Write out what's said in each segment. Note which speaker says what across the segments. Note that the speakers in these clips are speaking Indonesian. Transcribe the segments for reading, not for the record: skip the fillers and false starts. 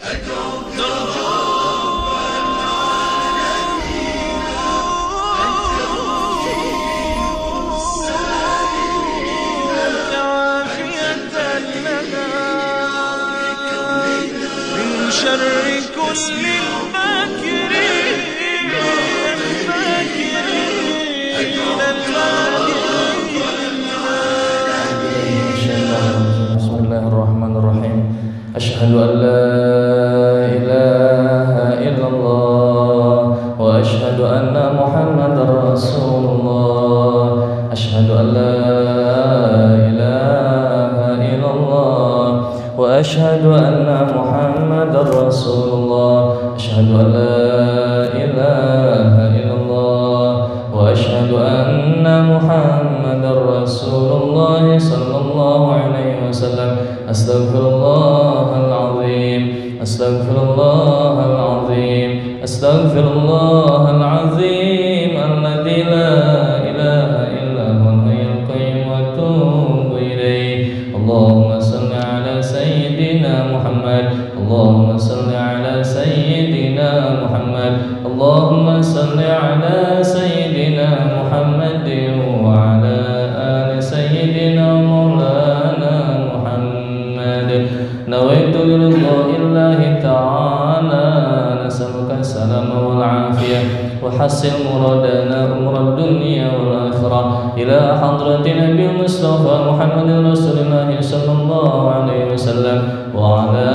Speaker 1: شر كل الماكرين
Speaker 2: بسم الله الرحمن الرحيم. أشهد أن لا إله إلا الله وأشهد أن محمدا رسول الله. أشهد أن لا إله إلا الله وأشهد أن محمدا رسول الله. أشهد أن لا إله إلا الله وأشهد أن محمدا رسول الله صلى الله عليه وسلم. أستغفر الله العظيم أستغفر الله العظيم أستغفر الله العظيم الذي لا إله إلا هو الحي القيوم وأتوب إليه. اللهم صل على سيدنا محمد اللهم صل على سيدنا محمد اللهم صل على سيدنا محمد وعلى آل سيدنا مولانا محمد. نويت لرضاء الله تعالى نسألك السلام والعافية وحسن مرادنا أمر الدنيا والآخرة إلى حضرة نبي المصطفى محمد رسول الله صلى الله عليه وسلم وعلى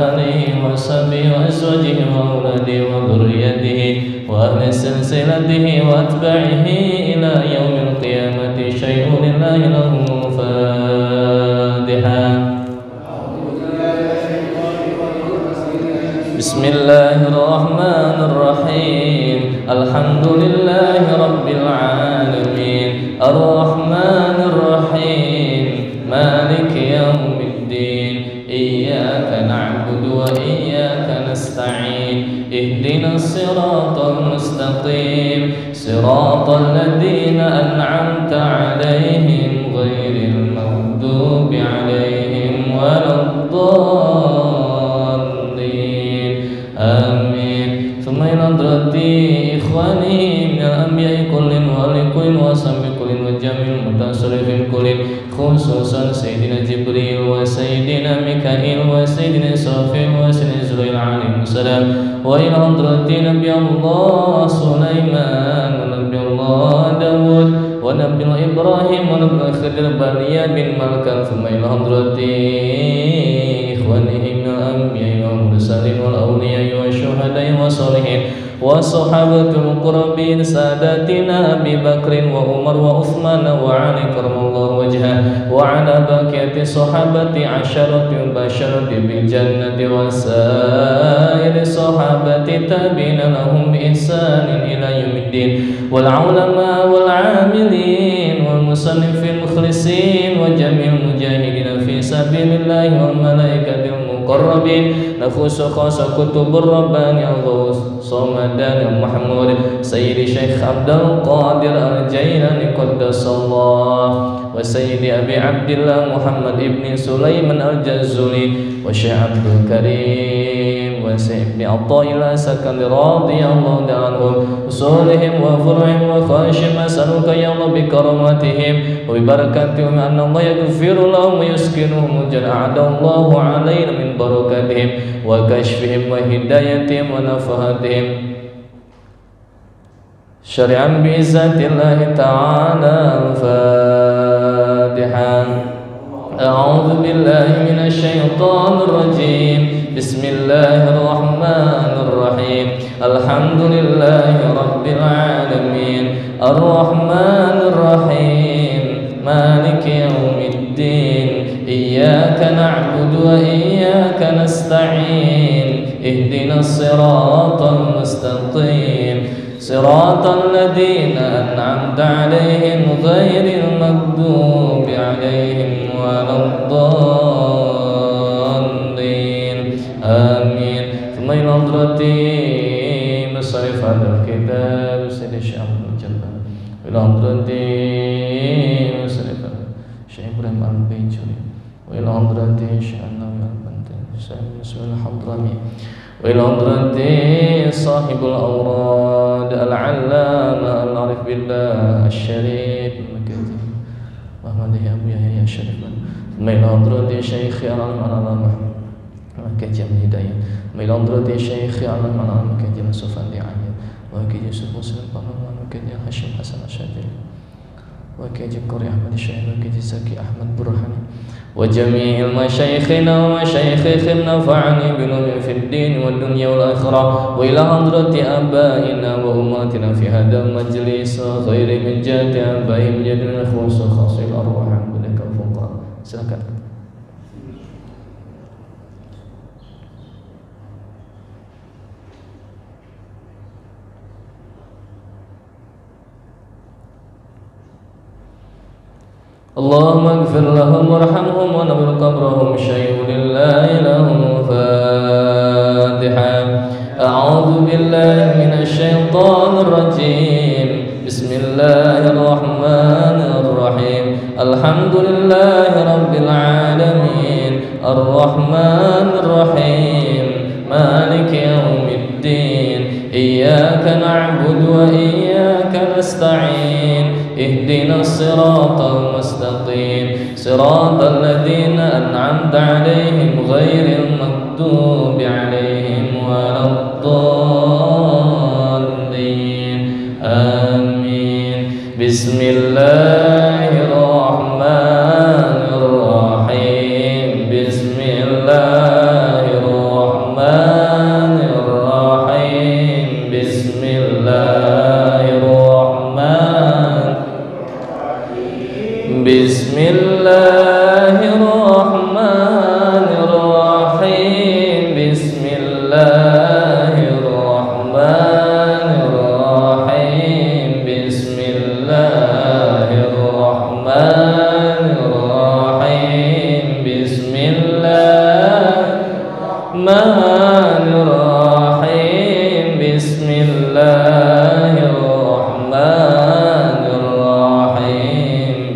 Speaker 2: آله وصحبه وأزواجه وأولاده وذريته وأهل سلسلته وأتباعه إلى يوم القيامة. شيء لله له فاتحة. بسم الله الرحمن الرحيم. الحمد لله رب العالمين الرحمن الرحيم مالك يوم الدين. إياك نعبد وإياك نستعين. اهدنا الصراط المستقيم صراط الذين أنعمت عليهم غير المغضوب عليهم ولا الضالين. آمين. ثم إلى حضرة إخواني من الأنبياء كل ولكل وصحب كل وجميع المتصرفين كل خصوصا سيدنا جبريل وسيدنا ميكائيل وسيدنا إسرافيل وسيدنا إسرائيل عليهم السلام. وإلى حضرة نبي الله سليمان ونبي الله داود ونبي الله إبراهيم ونبي الله خضر بني بن ملكا. ثم إلى حضرة إخوانه من الأنبياء والمرسلين والأولياء والشهداء والصالحين وصحابة المقربين ساداتنا أبي بكر وعمر وعثمان وعلي كرم الله وجهه وعلى بقية صحابة عشرة البشرة بالجنة وسائر صحابة تابعين لهم بإحسان إلى يوم الدين والعلماء والعاملين والمصنفين المخلصين وجميع المجاهدين في سبيل الله والملائكة المقربين. نفوس خاصة كتب الرباني الغوث صمدان محمود سيد الشيخ عبد القادر الجيلاني قدس الله وسيد أبي عبد الله محمد بن سليمان الجزولي والشيخ عبد الكريم وسيد بن عطاء الأسكن رضي الله عنهم وصولهم وفرعهم وخاشم. أسألك يا الله بكرامتهم وببركاتهم أن الله يغفر لهم ويسكنهم الجنة. أعد الله علينا من بركاتهم وكشفهم وهدايتهم ونفحاتهم شرعا بعزة الله تعالى. الفاتحة. أعوذ بالله من الشيطان الرجيم. بسم الله الرحمن الرحيم. الحمد لله رب العالمين الرحمن الرحيم مالك يوم الدين. إياك نعبد وإياك نستعين. اهدنا الصراط المستقيم صراط الذين أنعمت عليهم غير المغضوب عليهم ولا الضالين. آمين. ثم إلى حضرة مصرف هذا الكتاب سيد الشيخ عبد الجلال إلى حضرة مصرف الشيخ إبراهيم البيجوري وإلى حضرة الشيخ النووي البني الحضرمي وإلى حضرة صاحب الأوراد العلامة العارف بالله الشريف محمد أبو يحيى الشريف ثم إلى حضرة شيخ العلامة كجم هداية ثم إلى حضرة شيخ العلامة كجم سفان دعاية وكجم يوسف مسلم وكجم هاشم حسن الشاذلي وكجم قري أحمد الشاهد وكجم زكي أحمد برهاني وجميع مشايخنا ومشايخهم نفعني بنور في الدين والدنيا والآخرة وإلى حضرة آبائنا وأمهاتنا في هذا المجلس غير من جهة آبائهم جدنا خاص الأرواح بلك الفقراء. Silakan. اللهم اغفر لهم وارحمهم ونور قبرهم شيء لله لهم الفاتحة. أعوذ بالله من الشيطان الرجيم. بسم الله الرحمن الرحيم. الحمد لله رب العالمين الرحمن الرحيم مالك يوم الدين إياك نعبد وإياك نستعين اهدنا الصراط المستقيم صراط الذين أنعمت عليهم غير المغضوب عليهم ولا الضالين آمين. بسم الله الرحمن الرحيم. بسم الله الرحمن الرحيم. بسم الله الرحمن بسم الله الرحمن الرحيم. بسم الله الرحمن الرحيم. بسم الله الرحمن الرحيم. بسم الله الرحمن الرحيم. بسم الله الرحمن الرحيم.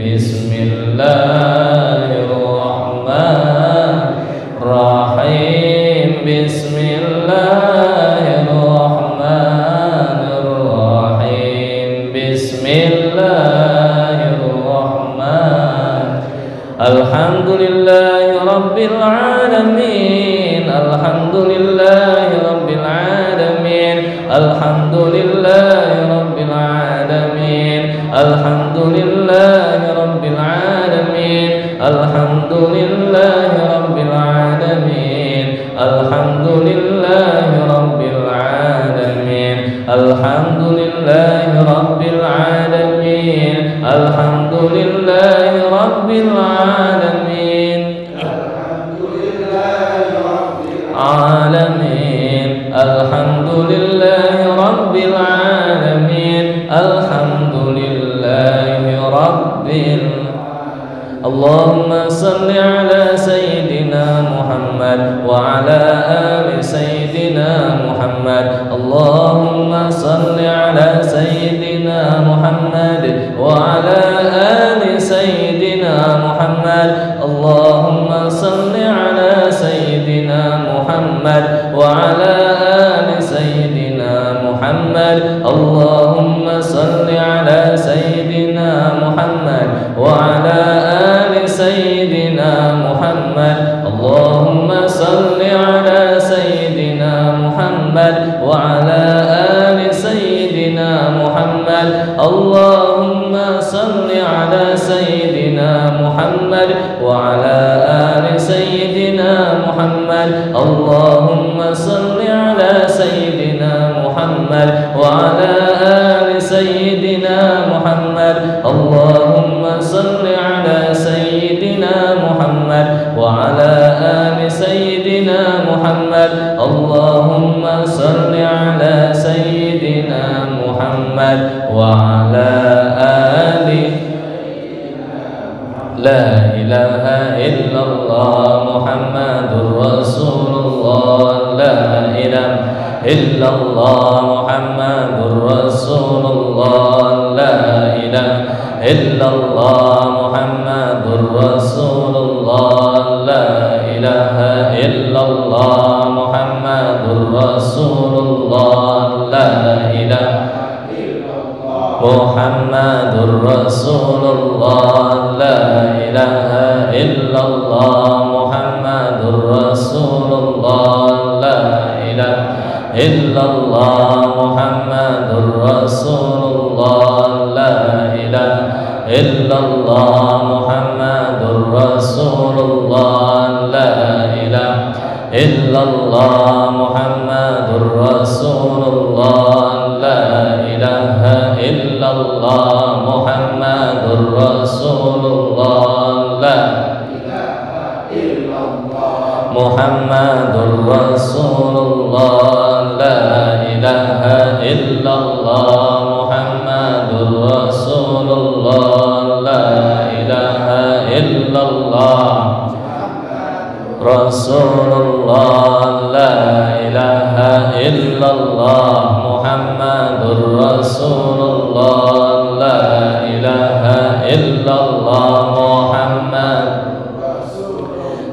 Speaker 2: بسم الله الرحمن الرحيم. بسم الله الرحمن الرحيم. بسم الله الرحمن الحمد لله رب العالمين. الحمد لله رب العالمين. الحمد لله رب العالمين. الحمد لله رب العالمين. الحمد لله رب العالمين. الحمد لله رب العالمين. الحمد لله رب العالمين. الحمد لله رب العالمين. عالمين. الحمد لله رب العالمين. الحمد لله رب اللهم صل على سيدنا محمد وعلى آل سيدنا محمد. اللهم صل على سيدنا محمد وعلى آل سيدنا محمد. اللهم صل على سيدنا محمد وعلى آل سيدنا محمد. اللهم صل على سيدنا محمد وعلى آل سيدنا محمد. اللهم صل على سيدنا محمد وعلى آل سيدنا محمد. اللهم صل على سيدنا محمد وعلى آل سيدنا محمد. اللهم صل على سيدنا محمد وعلى آل سيدنا محمد. اللهم صل على سيدنا محمد وعلى آل سيدنا محمد. اللهم صل على سيدنا محمد وعلى آل لا إله إلا الله محمد رسول الله. لا إله إلا الله محمد رسول الله. لا إله إلا الله محمد رسول الله. لا إله إلا Muhammadur Rasulullah, la ilaha Muhammadur Rasulullah, la ilaha illallah. Muhammadur Rasulullah, la ilaha illallah. Muhammadur Rasulullah, la ilaha illallah. Muhammadur Rasulullah, la ilaha illallah. Muhammadur Rasulullah, la ilaha illallah. Muhammadur Rasulullah, la ilaha illallah. Muhammadur Rasulullah, la ilaha illallah. Muhammadur Rasulullah, la ilaha illallah. Rasulullah, la ilaha illallah. Muhammadur Rasulullah, la ilaha illallah. Muhammad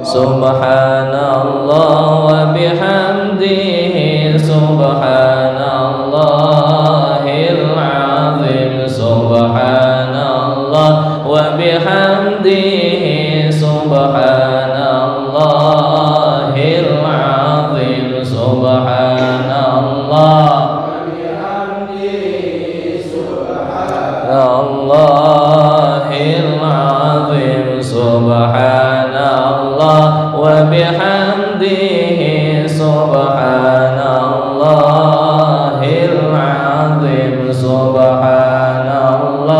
Speaker 2: Subhanallah wa bihamdihi, subhanallahil azim, subhanallah wa bihamdihi, subhanallahil azim, subhanallah wa bihamdihi, subhanallahil azim, subhanallah wa bihamdihi, subhanallahil azim, subhanallah wa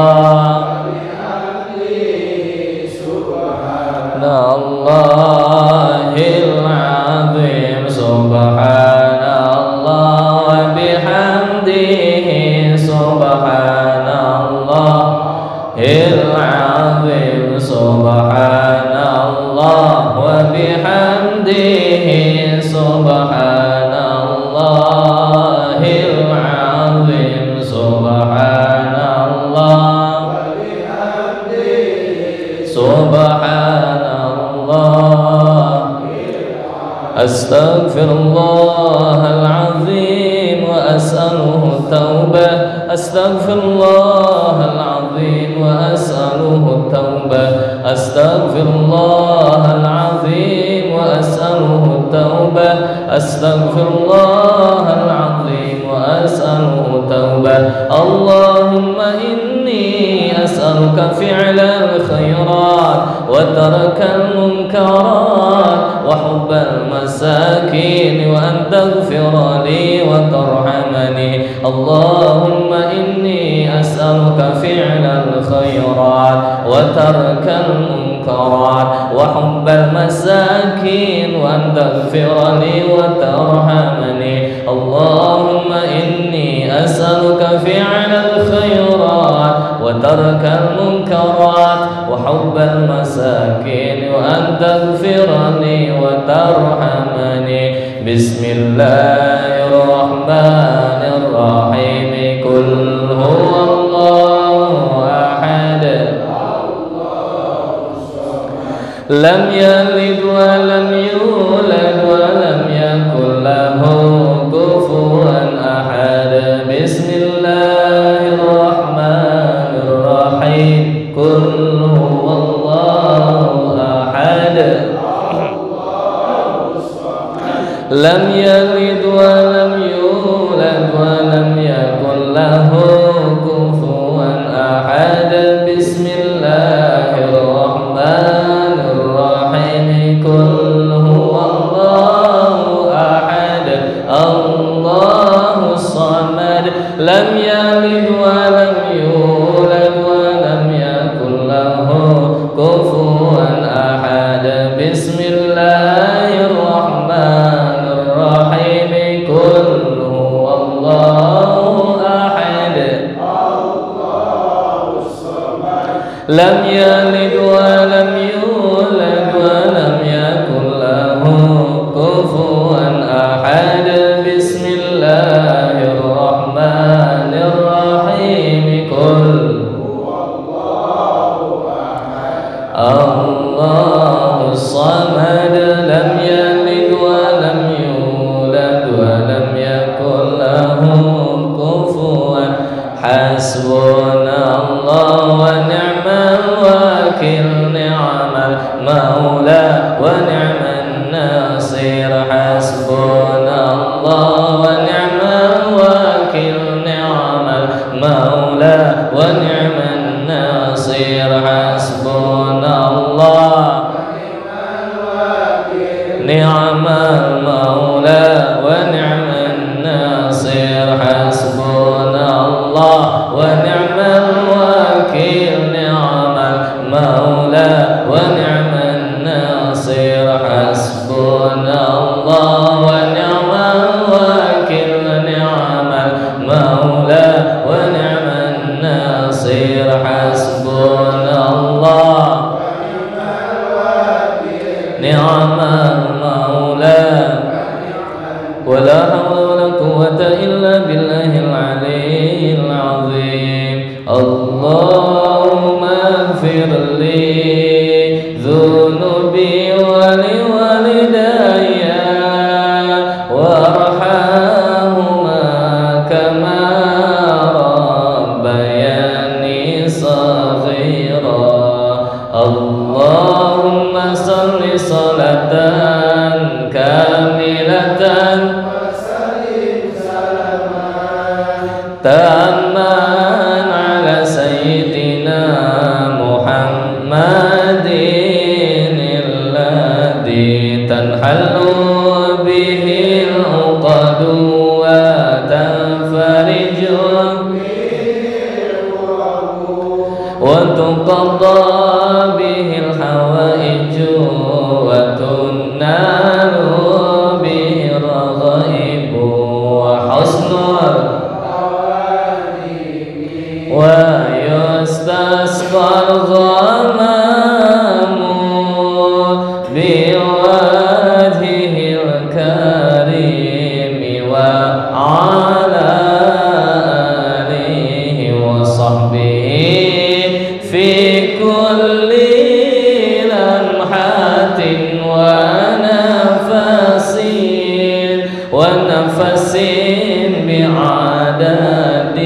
Speaker 2: bihamdihi, subhanallahil azim, subhanallah wa bihamdihi, subhanallahil azim, subhanallah wa bihamdihi, subhanallahil azim, subhanallah wa bihamdihi, subhanallah. Astaghfirullahal azim wa as'aluhu tawbah. Astaghfirullahal azim wa as'aluhu tawbah. Astaghfirullahal azim wa as'aluhu tawbah. Astaghfirullahal azim wa as'aluhu tawbah. Allahumma inni as'aluka fi'lal khairat wa tarakal munkarat wa hubbal masakin wa an taghfira li wa tarhamani. Allahumma inni as'aluka fi'lal khairat wa tarakal munkarat wa hubbal masakin wa an taghfira li wa tarhamani. Allahumma inni as'aluka fi'lal khairat wa tarakal munkarat wa hubbal masakin wa an taghfira li wa tarhamani. Bismillahirrahmanirrahim. Qul huwallahu ahad, lam yalid wa lam yulad wa lam yakul lahu kufuwan ahad. Bismillahirrahmanirrahim. Qul huwallahu ahad, lam yalid wa lam yulad wa lam yakul lahu kufuwan ahad. Bismillahirrahmanirrahim. Qul huwallahu ahad, Allahus samad, lam yalid wa lam yulad wa lam yakul lahu kufuwan ahad. Bismillahirrahmanirrahim. Qul huwallahu ahad, Allahus samad, lam yalid wa lam yulad wa lam yakul lahu kufuwan ahad. Bismillahirrahmanirrahim. Qul huwallahu ahad, Allahus samad, lam yalid wa lam yulad الله ونعم الوكيل نعم المولى ونعم النصير حسبنا الله نعم المولى ونعم النصير حسبنا الله ونعم الوكيل نعم المولى ونعم النصير حسبنا الله ونعم الوكيل نعم المولى ونعم النصير حسبنا الله نعم المولى ولا حول ولا قوة إلا بالله العلي العظيم اللهم اغفر لي ذنوبي ولوالدي وارحمهما كما ربياني صغيرا اللهم صل صلاة كاملة تاما على سيدنا محمد الذي تنحل به العقد وتنفرج وتقضى به الحوائج وتنال به الرغائب وحسن ويستسقى الغمام بوجهه الكريم وعلى آله وصحبه في كل لمحة ونفس بعدد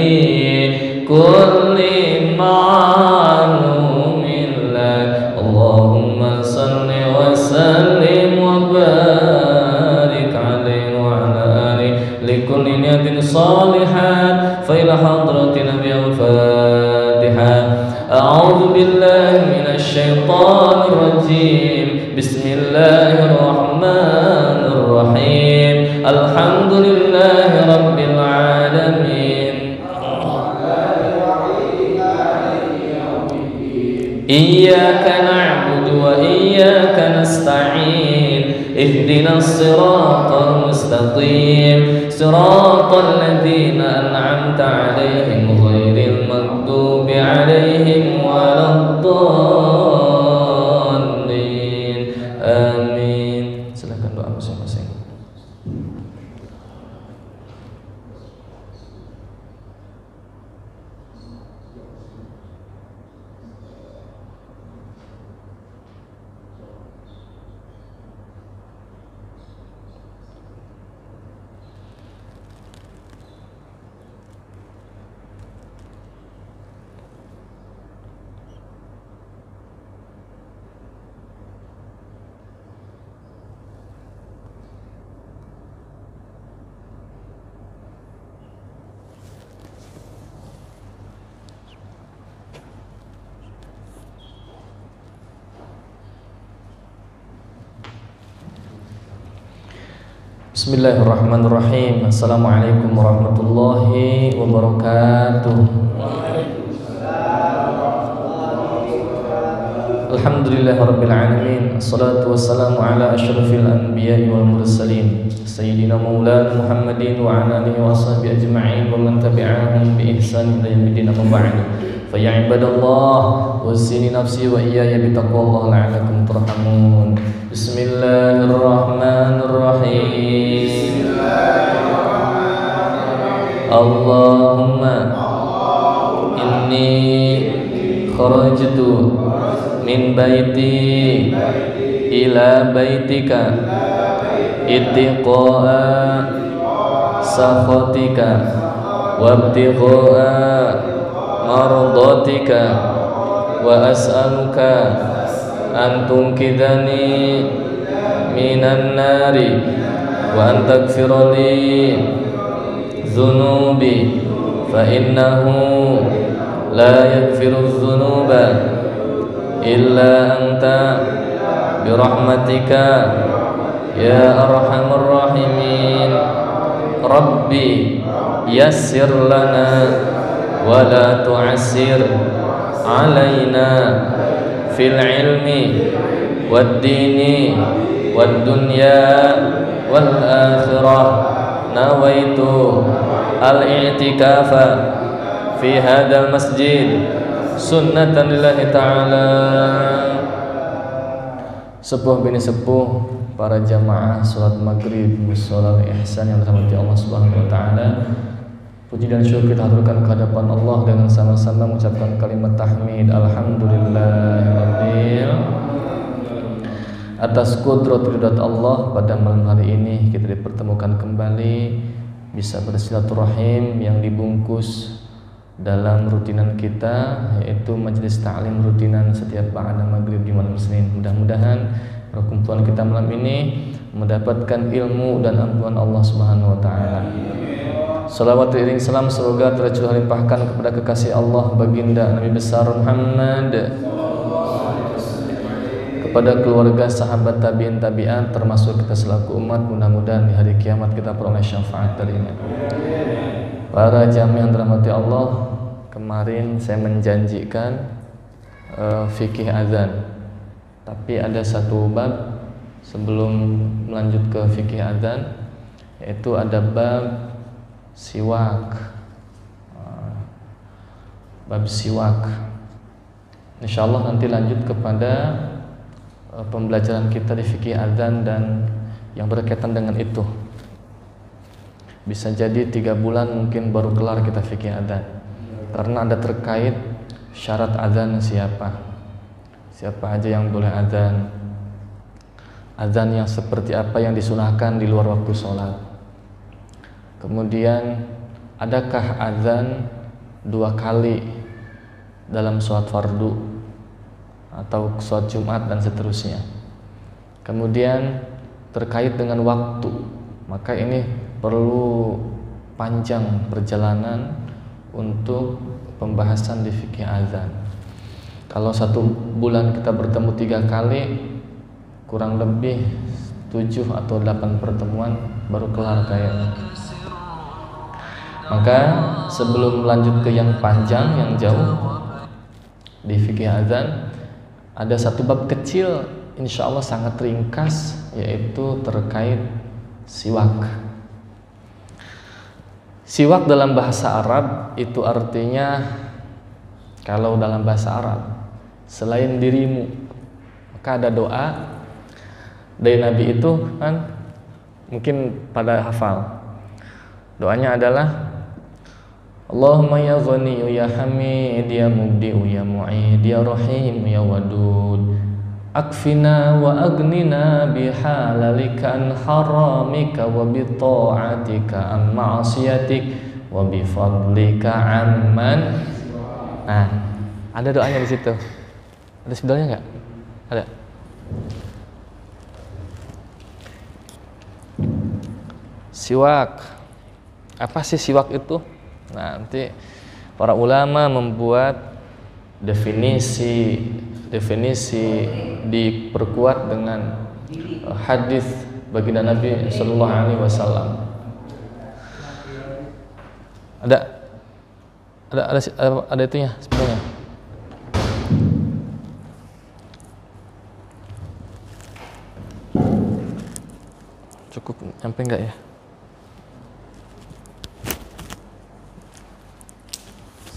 Speaker 2: كل معلوم لك اللهم صل وسلم وبارك عليه وعلى آله لكل نية صالحة فإلى حضرة نبي الفاتحة أعوذ بالله من الشيطان الرجيم بسم الله الرحمن الرحيم الحمد لله رب العالمين إياك نعبد وإياك نستعين اهدنا الصراط المستقيم صراط الذين أنعمت عليهم غير المغضوب عليهم ولا الضالين آمين. Silakan doa masing-masing. Bismillahirrahmanirrahim. Assalamualaikum warahmatullahi wabarakatuh. Alhamdulillahirabbil alamin. Assalatu wassalamu ala asyrafil anbiya'i wal mursalin sayyidina maulana Muhammadin wa ala alihi wa sahbihi ajma'in wa man tabi'ahum bi ihsan ila yaumil din. Amma ba'du. Fa ya ibadallah wasini nafsi wa iyaya bi taqwallah la'allakum turhamun. Bismillahirrahmanirrahim. Allahumma inni kharajtu min baiti ila baitika ittiqa'a sakhatika wabtigha'a mardatika wa as'aluka an tunkidani minan nari wa an taghfira li dhunubi fa innahu la yaghfiru dhunuba illa anta bi rahmatika ya arhamar rahimin. Rabbi yassir lana wa la tu'assir alaina fil ilmi wad dini wad dunya wal akhirah. Nawaitu al-i'tikafa fi hadzal masjid sunnatan lillahi ta'ala. Sepuh bini sepuh, para jamaah salat maghrib mushola ihsan yang dirahmati Allah Subhanahu wa taala. Puji dan syukur kita haturkan ke hadapan Allah dengan sama-sama mengucapkan kalimat tahmid alhamdulillahirabbil. Atas kudrat ridhat Allah pada malam hari ini kita dipertemukan kembali bisa bersilaturahim yang dibungkus dalam rutinan kita, yaitu majelis ta'lim rutinan setiap ba'da maghrib di malam Senin. Mudah-mudahan perkumpulan kita malam ini mendapatkan ilmu dan ampunan Allah Subhanahu wa taala. Salawat iring salam semoga tercurah limpahkan kepada kekasih Allah baginda Nabi besar Muhammad, kepada keluarga, sahabat, tabi'in, tabi'at, termasuk kita selaku umat. Mudah-mudahan di hari kiamat kita peroleh syafaat darinya. Para jamaah yang dirahmati Allah, kemarin saya menjanjikan fikih azan, tapi ada satu bab sebelum melanjut ke fikih azan, yaitu ada bab siwak. Bab siwak. Insyaallah nanti lanjut kepada pembelajaran kita di fikih azan dan yang berkaitan dengan itu. Bisa jadi 3 bulan mungkin baru kelar kita fikih azan, karena ada terkait syarat azan siapa aja yang boleh azan, azan yang seperti apa yang disunahkan di luar waktu sholat. Kemudian adakah azan 2 kali dalam sholat fardu atau sholat Jumat dan seterusnya. Kemudian terkait dengan waktu, maka ini perlu panjang perjalanan untuk pembahasan di fikih azan. Kalau 1 bulan kita bertemu 3 kali, kurang lebih 7 atau 8 pertemuan baru kelar kayaknya. Maka sebelum lanjut ke yang panjang, yang jauh di fikih azan, ada 1 bab kecil, insya Allah sangat ringkas, yaitu terkait siwak. Siwak dalam bahasa Arab itu artinya, kalau dalam bahasa Arab, selain dirimu. Maka ada doa dari Nabi itu kan, mungkin pada hafal. Doanya adalah Allahumma ya Ghaniyu ya Hamid ya Mubdi'u ya Mu'id ya Rahim ya Wadud, akfina wa agnina bihalalika an haramika wa bita'atika an ma'asiyatik wa bifadlika amman. Nah, ada doanya di situ. Ada spidolnya enggak? Ada. Siwak. Apa sih siwak itu? Nah, nanti para ulama membuat definisi diperkuat dengan hadis baginda Nabi sallallahu alaihi wasallam. Ada itunya sebenarnya. Cukup nyampe enggak ya?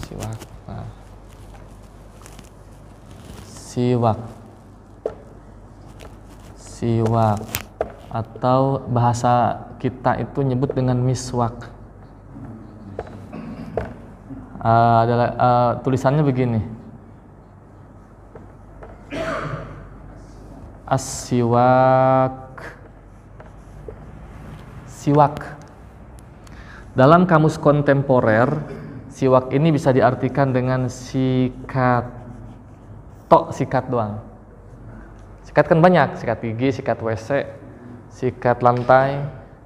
Speaker 2: Siwak. Nah. Siwak atau bahasa kita itu nyebut dengan miswak. Tulisannya begini, as-siwak. Siwak dalam kamus kontemporer, siwak ini bisa diartikan dengan sikat doang. Sikat kan banyak, sikat gigi, sikat WC, sikat lantai,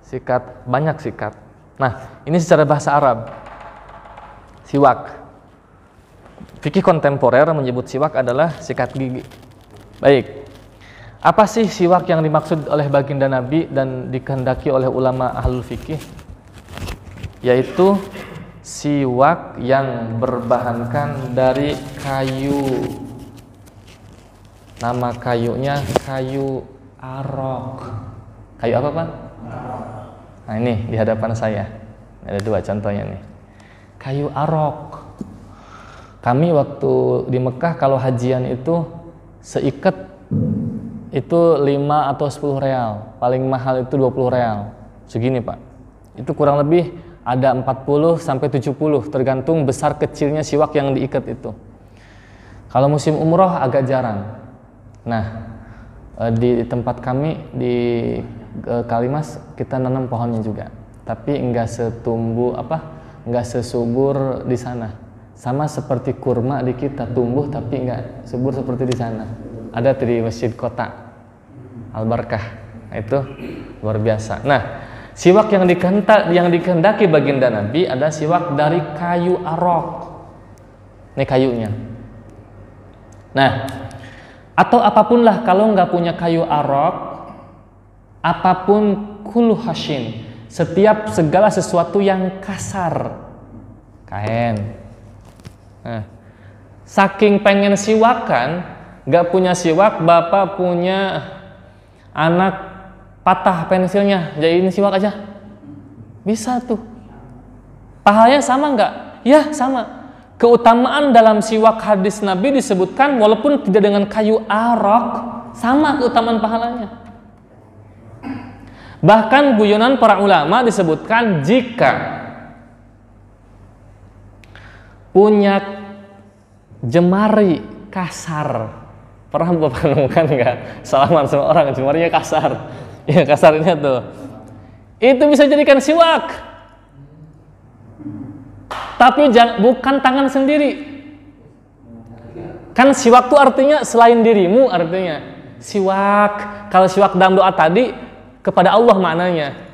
Speaker 2: Sikat, banyak sikat. Nah, ini secara bahasa Arab. Siwak. Fikih kontemporer menyebut siwak adalah sikat gigi. Baik. Apa sih siwak yang dimaksud oleh baginda Nabi dan dikehendaki oleh ulama ahlul fikih? Yaitu siwak yang berbahankan dari kayu. Nama kayunya kayu arok. Kayu apa, Pak? Nah, ini di hadapan saya. Ada dua contohnya nih. Kayu arok. Kami waktu di Mekah kalau hajian itu seikat itu 5 atau 10 real. Paling mahal itu 20 real. Segini, Pak. Itu kurang lebih ada 40 sampai 70 tergantung besar kecilnya siwak yang diikat itu. Kalau musim umroh agak jarang. Nah, di tempat kami di Kalimas kita nanam pohonnya juga. Tapi enggak sesubur di sana. Sama seperti kurma di kita tumbuh tapi enggak subur seperti di sana. Ada di Masjid Kota Al-Barkah. Nah, itu luar biasa. Nah, siwak yang dikehendaki baginda Nabi ada siwak dari kayu arok. Ini kayunya. Nah, atau apapun lah kalau nggak punya kayu arok, apapun kulu hashin, segala sesuatu yang kasar, kain. Nah, saking pengen siwakan, nggak punya siwak, bapak punya anak patah pensilnya, jadiin siwak aja, bisa tuh. Pahalanya sama nggak? Ya sama. Keutamaan dalam siwak hadis Nabi disebutkan walaupun tidak dengan kayu arok, sama keutamaan pahalanya. Bahkan guyonan para ulama disebutkan jika punya jemari kasar, pernah bapak nemukan nggak? Salaman sama orang jemarinya kasar, ya kasar ini tuh, itu bisa jadikan siwak. Tapi bukan tangan sendiri. Kan siwak itu artinya selain dirimu, artinya siwak. Kalau siwak dalam doa tadi kepada Allah maknanya.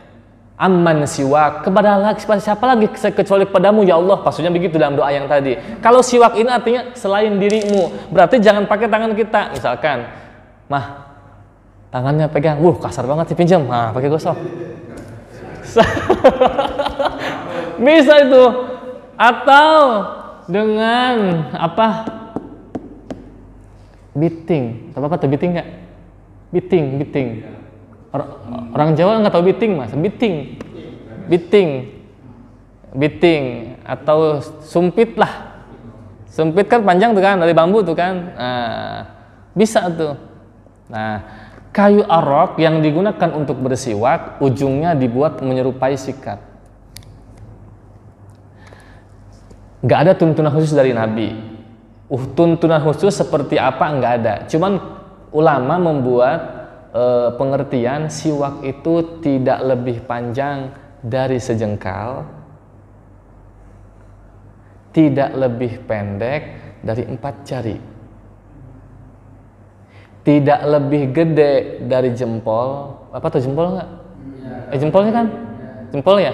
Speaker 2: Amman siwak, kepada siapa lagi kecuali kepadamu ya Allah. Maksudnya begitu dalam doa yang tadi. Kalau siwak ini artinya selain dirimu. Berarti jangan pakai tangan kita. Misalkan, mah tangannya pegang, kasar banget sih, pinjam. Nah, pakai gosok. Bisa itu. Atau dengan apa? Biting. Tahu apa tuh biting nggak? Biting. Orang Jawa nggak tahu biting, Mas. Biting atau sumpit lah. Sumpit kan panjang tuh kan, dari bambu tuh kan. Nah, bisa tuh. Nah, kayu arok yang digunakan untuk bersiwak ujungnya dibuat menyerupai sikat. Nggak ada tuntunan khusus dari Nabi. Tuntunan khusus seperti apa nggak ada. Cuman ulama membuat pengertian siwak itu tidak lebih panjang dari sejengkal, tidak lebih pendek dari 4 jari, tidak lebih gede dari jempol. Apa tuh jempol nggak? Jempolnya kan? Jempol ya?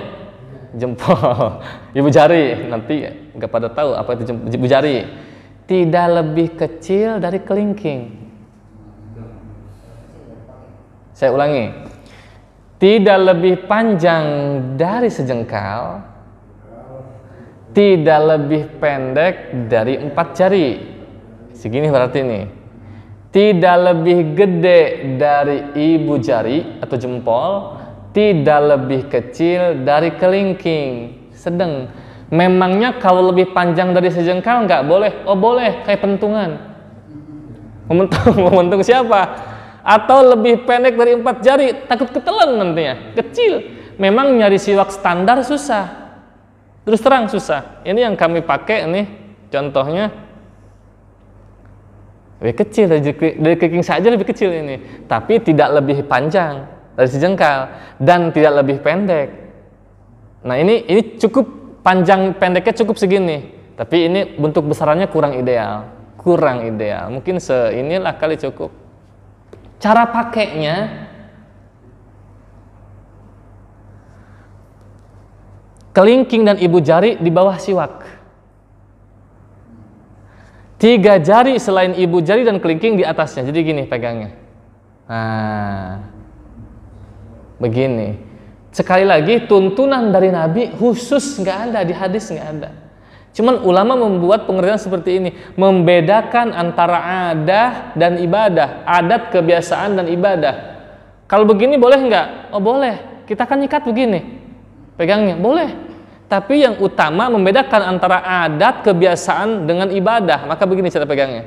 Speaker 2: Jempol, ibu jari, nanti nggak pada tahu apa itu ibu jari. Tidak lebih kecil dari kelingking. Saya ulangi, tidak lebih panjang dari sejengkal, tidak lebih pendek dari 4 jari. Segini berarti nih. Tidak lebih gede dari ibu jari atau jempol, tidak lebih kecil dari kelingking, sedang. Memangnya kalau lebih panjang dari sejengkal nggak boleh? Oh boleh, kayak pentungan. Mementung siapa? Atau lebih pendek dari 4 jari, takut ketelan nantinya, kecil. Memang nyari siwak standar susah. Terus terang susah. Ini yang kami pakai nih, contohnya lebih kecil dari kelingking saja lebih kecil ini, tapi tidak lebih panjang dari sejengkal dan tidak lebih pendek. Nah ini cukup panjang pendeknya cukup segini, tapi ini bentuk besarannya kurang ideal. Mungkin seinilah kali cukup. Cara pakainya kelingking dan ibu jari di bawah siwak. 3 jari selain ibu jari dan kelingking di atasnya. Jadi gini pegangnya. Nah, begini. Sekali lagi, tuntunan dari Nabi khusus nggak ada, di hadis nggak ada. Cuman ulama membuat pengertian seperti ini, membedakan antara adat dan ibadah, adat, kebiasaan dan ibadah. Kalau begini boleh nggak? Oh boleh. Kita kan nyikat begini, pegangnya boleh. Tapi yang utama membedakan antara adat, kebiasaan dengan ibadah. Maka begini cara pegangnya.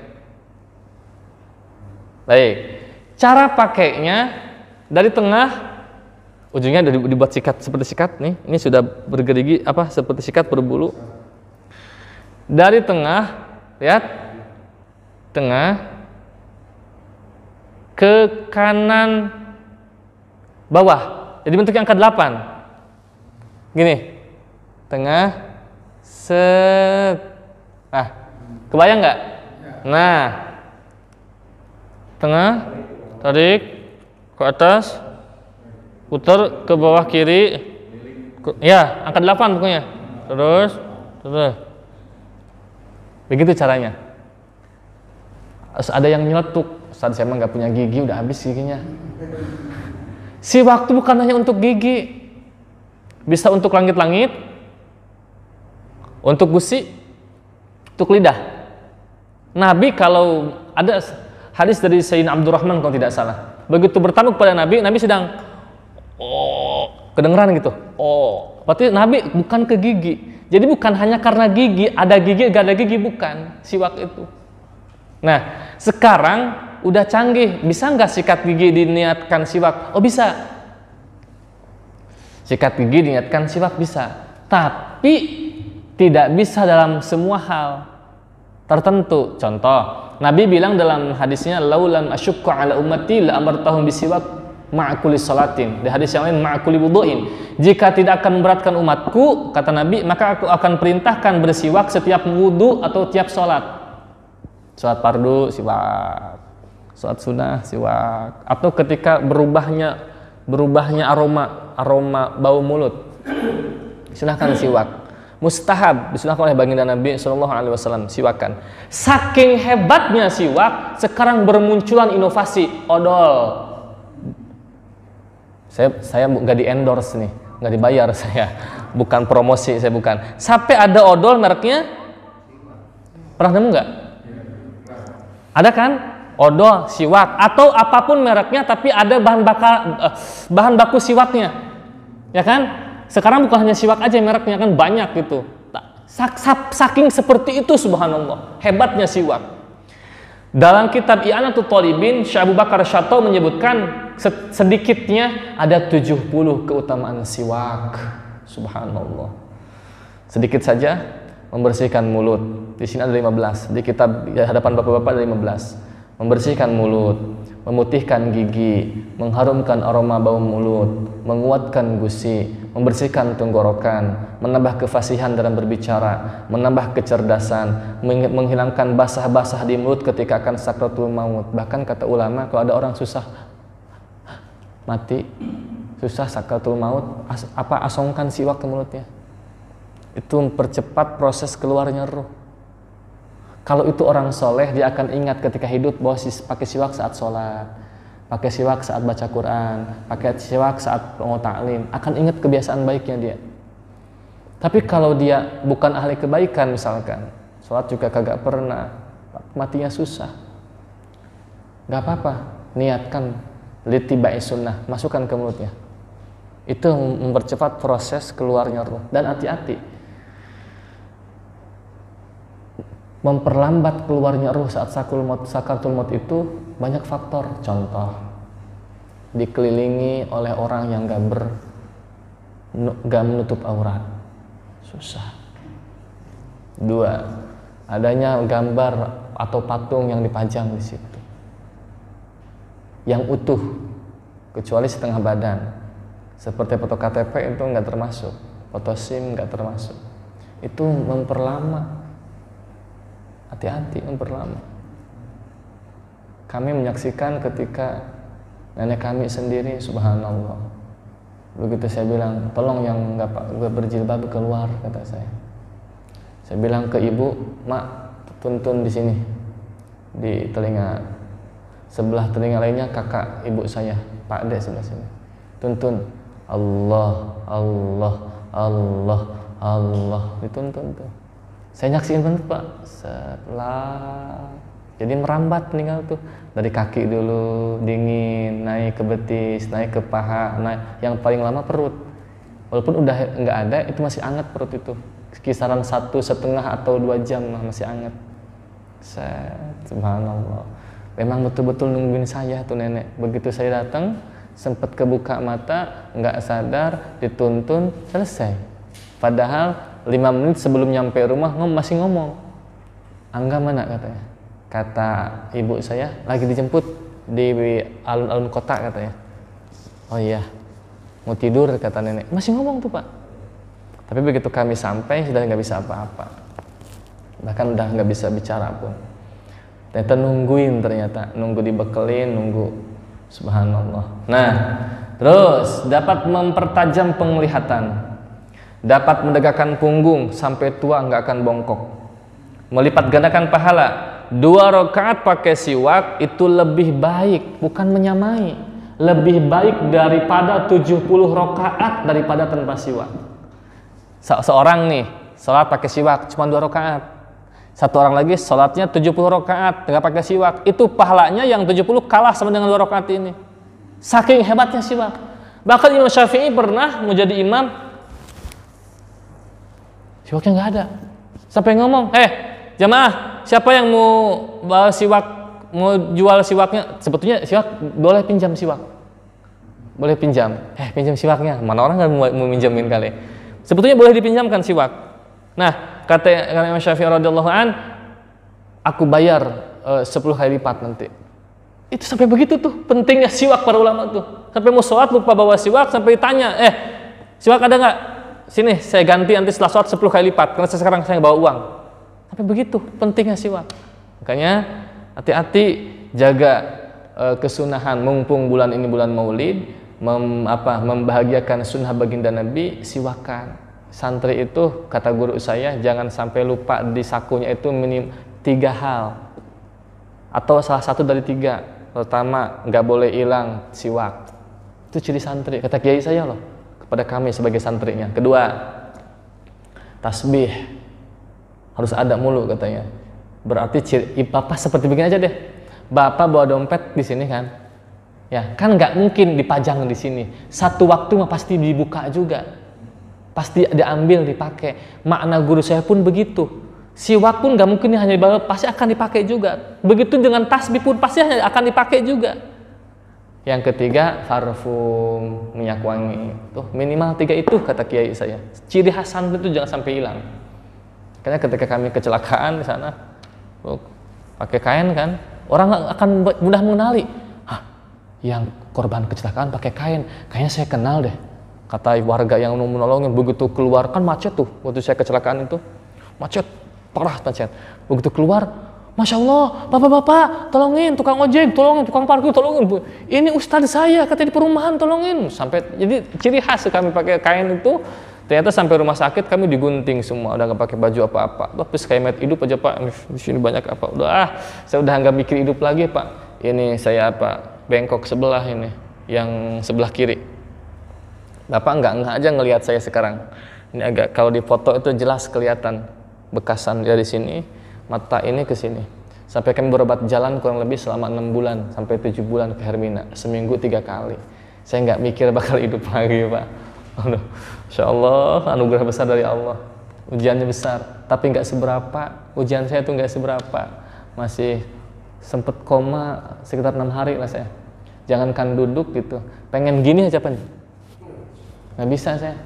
Speaker 2: Baik. Cara pakainya dari tengah, ujungnya dibuat sikat seperti sikat nih. Ini sudah bergerigi seperti sikat berbulu. Dari tengah, lihat, tengah ke kanan bawah. Jadi bentuknya angka 8. Gini, tengah, set. Nah, kebayang nggak? Nah, tengah, tarik ke atas, putar ke bawah kiri. Ya, angka 8 pokoknya. Terus. Begitu caranya. Terus ada yang nyeletuk, Ustaz saya emang nggak punya gigi, udah habis giginya. Siwak itu bukan hanya untuk gigi, bisa untuk langit-langit, untuk gusi, untuk lidah. Nabi kalau ada hadis dari Sayyidina Abdurrahman kalau tidak salah, begitu bertamu kepada Nabi sedang kedengeran gitu. Berarti Nabi bukan ke gigi. Jadi bukan hanya karena gigi, ada gigi, gak ada gigi, bukan siwak itu. Nah, sekarang udah canggih, bisa nggak sikat gigi diniatkan siwak? Oh bisa. Sikat gigi diniatkan siwak bisa. Tapi tidak bisa dalam semua hal tertentu. Contoh, Nabi bilang dalam hadisnya, laulam asyukku ala ummati la amartahum bisiwak ma'akuli salatin. Di hadis yang lain ma'akuli wudu'in. Jika tidak akan memberatkan umatku, kata Nabi, maka aku akan perintahkan bersiwak setiap wudu atau tiap sholat. Sholat fardu siwak, sholat sunnah siwak, atau ketika berubahnya aroma bau mulut, silahkan siwak. Mustahab disunahkan oleh baginda Nabi SAW siwakan. Saking hebatnya siwak, sekarang bermunculan inovasi odol. Saya nggak di endorse nih, nggak dibayar saya, bukan promosi, saya bukan. Sampai ada odol mereknya, pernah nemu nggak? Ada kan? Odol, siwak, atau apapun mereknya, tapi ada bahan baku siwaknya, ya kan? Sekarang bukan hanya siwak aja mereknya kan banyak gitu. Saking seperti itu subhanallah, hebatnya siwak. Dalam kitab I'anatul Thalibin, Syekh Abu Bakar Syato menyebutkan sedikitnya ada 70 keutamaan siwak. Subhanallah. Sedikit saja membersihkan mulut. Di sini ada 15. Di kitab di hadapan bapak-bapak ada 15. Membersihkan mulut, memutihkan gigi, mengharumkan aroma bau mulut, menguatkan gusi, membersihkan tenggorokan, menambah kefasihan dalam berbicara, menambah kecerdasan, menghilangkan basah-basah di mulut ketika akan sakratul maut. Bahkan kata ulama, kalau ada orang susah mati, susah sakratul maut, asongkan siwak ke mulutnya. Itu mempercepat proses keluarnya ruh. Kalau itu orang soleh, dia akan ingat ketika hidup bahwa pakai siwak saat sholat, pakai siwak saat baca Quran, pakai siwak saat mau ta'lim, akan ingat kebiasaan baiknya dia. Tapi kalau dia bukan ahli kebaikan misalkan, sholat juga kagak pernah, matinya susah, gak apa-apa, niatkan litibai sunnah, masukkan ke mulutnya. Itu mempercepat proses keluarnya ruh. Dan hati-hati, memperlambat keluarnya ruh saat sakaratul maut itu banyak faktor. Contoh, dikelilingi oleh orang yang gak menutup aurat, susah. 2, adanya gambar atau patung yang dipajang di situ yang utuh kecuali setengah badan, seperti foto KTP itu nggak termasuk, foto SIM nggak termasuk. Itu memperlama. Hati-hati, memperlama. Kami menyaksikan ketika nenek kami sendiri, subhanallah, Begitu saya bilang, tolong yang nggak berjilbab keluar, kata saya. Saya bilang ke ibu, mak tuntun di sini, di telinga sebelah telinga lainnya kakak ibu saya, Pak Ade sebelah sini. Tuntun Allah, Allah, Allah, Allah, dituntun tuh. Saya nyaksiin bener Pak, setelah jadi merambat tinggal tuh dari kaki dulu dingin, naik ke betis, naik ke paha, naik yang paling lama perut. Walaupun udah nggak ada, itu masih anget perut itu. Kisaran 1,5 atau 2 jam masih anget. Subhanallah. Memang betul-betul nungguin saya tuh nenek. Begitu saya datang, sempat kebuka mata, nggak sadar, dituntun, selesai. Padahal 5 menit sebelum nyampe rumah masih ngomong. Angga mana katanya? Kata ibu saya lagi dijemput di alun-alun kota katanya. Oh iya, mau tidur kata nenek. Masih ngomong tuh Pak. Tapi begitu kami sampai sudah nggak bisa apa-apa. Bahkan udah nggak bisa bicara pun. Ternyata nunggu dibekelin, nunggu. Subhanallah. Nah, terus dapat mempertajam penglihatan, dapat mendegakkan punggung sampai tua nggak akan bongkok, melipat gandakan pahala. 2 rakaat pakai siwak itu lebih baik, bukan menyamai, lebih baik daripada 70 rakaat daripada tanpa siwak. Seorang nih sholat pakai siwak cuma 2 rakaat, satu orang lagi sholatnya 70 rakaat nggak pakai siwak, itu pahalanya yang 70 kalah sama dengan 2 rakaat ini. Saking hebatnya siwak. Bahkan Imam Syafi'i pernah mau jadi imam, siwaknya nggak ada, sampai ngomong, jamaah, siapa yang mau bawa siwak, mau jual siwaknya? Sebetulnya siwak boleh pinjam siwak, boleh pinjam. Pinjam siwaknya, mana orang nggak mau minjamin kali. Sebetulnya boleh dipinjamkan siwak. Nah, kata Imam Syafi'i radhiyallahu an, aku bayar 10 kali lipat nanti. Itu sampai begitu tuh pentingnya siwak para ulama tuh. Sampai mau sholat lupa bawa siwak, sampai tanya, siwak ada nggak? Sini saya ganti nanti setelah sholat 10 kali lipat, karena sekarang saya bawa uang. Sampai begitu pentingnya siwak. Makanya hati-hati jaga kesunahan, mumpung bulan ini bulan Maulid, membahagiakan sunnah baginda Nabi, siwakan. Santri itu kata guru saya jangan sampai lupa di sakunya itu minim 3 hal atau salah satu dari 3. Pertama, nggak boleh hilang siwak. Itu ciri santri kata kiai saya loh kepada kami sebagai santrinya. Kedua, tasbih harus ada mulu katanya. Berarti Bapak seperti begini aja deh. Bapak bawa dompet di sini kan, ya kan nggak mungkin dipajang di sini. Satu waktu mah pasti dibuka juga, pasti diambil dipakai. Makna guru saya pun begitu. Siwak pun nggak mungkin hanya dibawa, pasti akan dipakai juga. Begitu dengan tasbih pun pasti akan dipakai juga. Yang ketiga, parfum, minyak wangi. Tuh minimal 3 itu kata kiai saya. Ciri khas santri itu jangan sampai hilang. Karena ketika kami kecelakaan di sana, pakai kain kan, orang akan mudah mengenali. Yang korban kecelakaan pakai kain, kayaknya saya kenal deh. Kata warga yang menolongin, begitu keluar kan macet tuh, waktu saya kecelakaan itu macet, parah macet. Begitu keluar, masya Allah, bapak-bapak, tolongin tukang ojek, tolongin tukang parkir, tolongin. Ini ustadz saya, katanya di perumahan, tolongin. Sampai jadi ciri khas kami pakai kain itu. Ternyata sampai rumah sakit kami digunting semua, udah nggak pakai baju apa-apa. Terus kayak mat hidup aja Pak, di sini banyak apa? Saya udah nggak mikir hidup lagi Pak. Ini saya bengkok sebelah ini, yang sebelah kiri. Bapak nggak aja ngelihat saya sekarang. Ini agak kalau di foto itu jelas kelihatan bekasan dari sini, mata ini ke sini. Sampai kami berobat jalan kurang lebih selama 6 bulan sampai 7 bulan ke Hermina, seminggu 3 kali. Saya nggak mikir bakal hidup lagi Pak. Aduh, Insya Allah anugerah besar dari Allah. Ujiannya besar, tapi nggak seberapa. Ujian saya tuh nggak seberapa. Masih sempet koma sekitar 6 hari lah saya. Jangankan duduk gitu, pengen gini aja Pak. Nggak bisa saya.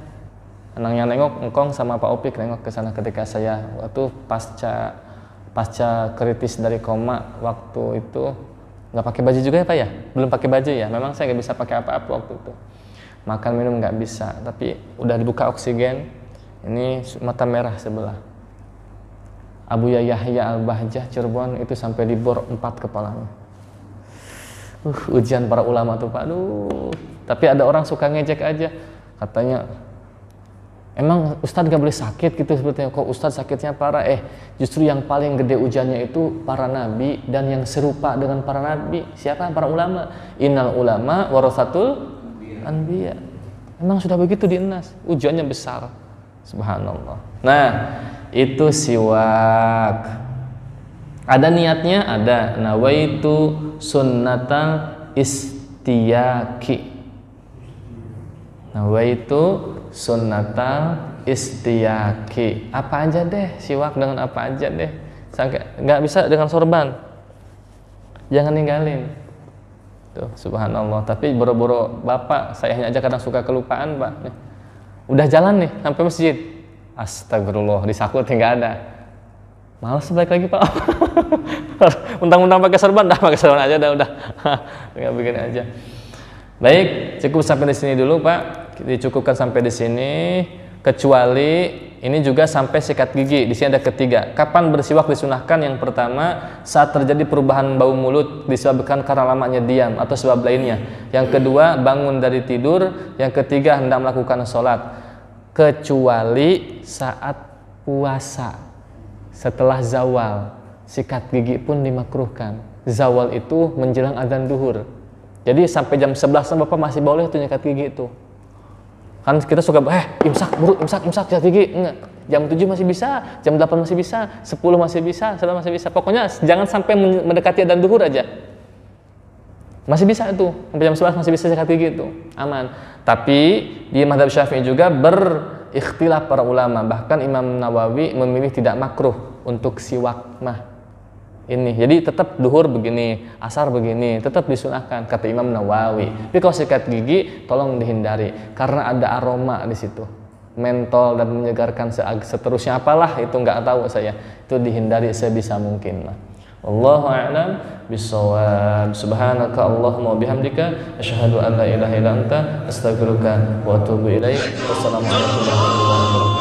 Speaker 2: Anaknya nengok, engkong sama Pak Opik nengok ke sana ketika saya waktu pasca kritis dari koma waktu itu. Nggak pakai baju juga ya Pak ya? Belum pakai baju ya. Memang saya nggak bisa pakai apa-apa waktu itu. Makan minum nggak bisa, tapi udah dibuka oksigen. Ini mata merah sebelah. Abu Yahya Al-Bahjah Cirebon itu sampai dibor 4 kepalanya. Ujian para ulama tuh Pak. Aduh. Tapi ada orang suka ngejek aja. Katanya, emang Ustadz gak boleh sakit gitu sebetulnya. Kok Ustadz sakitnya parah? Justru yang paling gede ujiannya itu para nabi dan yang serupa dengan para nabi. Siapa? Para ulama. Innal ulama warasatul anbiya. Emang sudah begitu di Nas. Ujiannya besar. Subhanallah. Nah, itu siwak. Ada niatnya? Ada. Nawaitu sunnatal istiyaki. Nawaitu sunnatal istiyaki. Apa aja deh, siwak dengan apa aja deh. Nggak bisa dengan sorban. Jangan ninggalin. Tuh, subhanallah. Tapi boro-boro bapak, sayangnya aja kadang suka kelupaan, Pak. Udah jalan nih sampai masjid. Astagfirullah, disakut nggak ada. Malas balik lagi, Pak. Mentang-mentang pakai sorban, dah pakai sorban aja, udah. Tinggal bikin aja. Baik, cukup sampai di sini dulu, Pak. Dicukupkan sampai di sini. Kecuali ini juga sampai sikat gigi. Di sini ada ketiga. Kapan bersiwak disunahkan? Yang pertama, saat terjadi perubahan bau mulut disebabkan karena lamanya diam atau sebab lainnya. Yang kedua, bangun dari tidur. Yang ketiga, hendak melakukan sholat. Kecuali saat puasa. Setelah zawal, sikat gigi pun dimakruhkan. Zawal itu menjelang azan duhur. Jadi sampai jam 11 Bapak masih boleh tuh nyikat gigi itu. Kan kita suka imsak, buru, imsak, sikat gigi. Enggak. Jam 7 masih bisa, jam 8 masih bisa, 10 masih bisa, 11 masih bisa. Pokoknya jangan sampai mendekati adzan duhur aja. Masih bisa itu, sampai jam 11 masih bisa sikat gigi itu. Aman. Tapi di mazhab Syafi'i juga berikhtilaf para ulama. Bahkan Imam Nawawi memilih tidak makruh untuk siwak mah. Ini, jadi tetap duhur begini, asar begini, tetap disunahkan kata Imam Nawawi. Tapi kalau sikat gigi, tolong dihindari karena ada aroma di situ, mentol dan menyegarkan seterusnya apalah itu nggak tahu saya. Itu dihindari sebisa mungkin lah. Wallahu a'lam bishawab. Subhanaka Allahumma bihamdika asyhadu an la ilaha illa anta astaghfiruka wa atubu ilaik. Wassalamualaikum warahmatullahi wabarakatuh.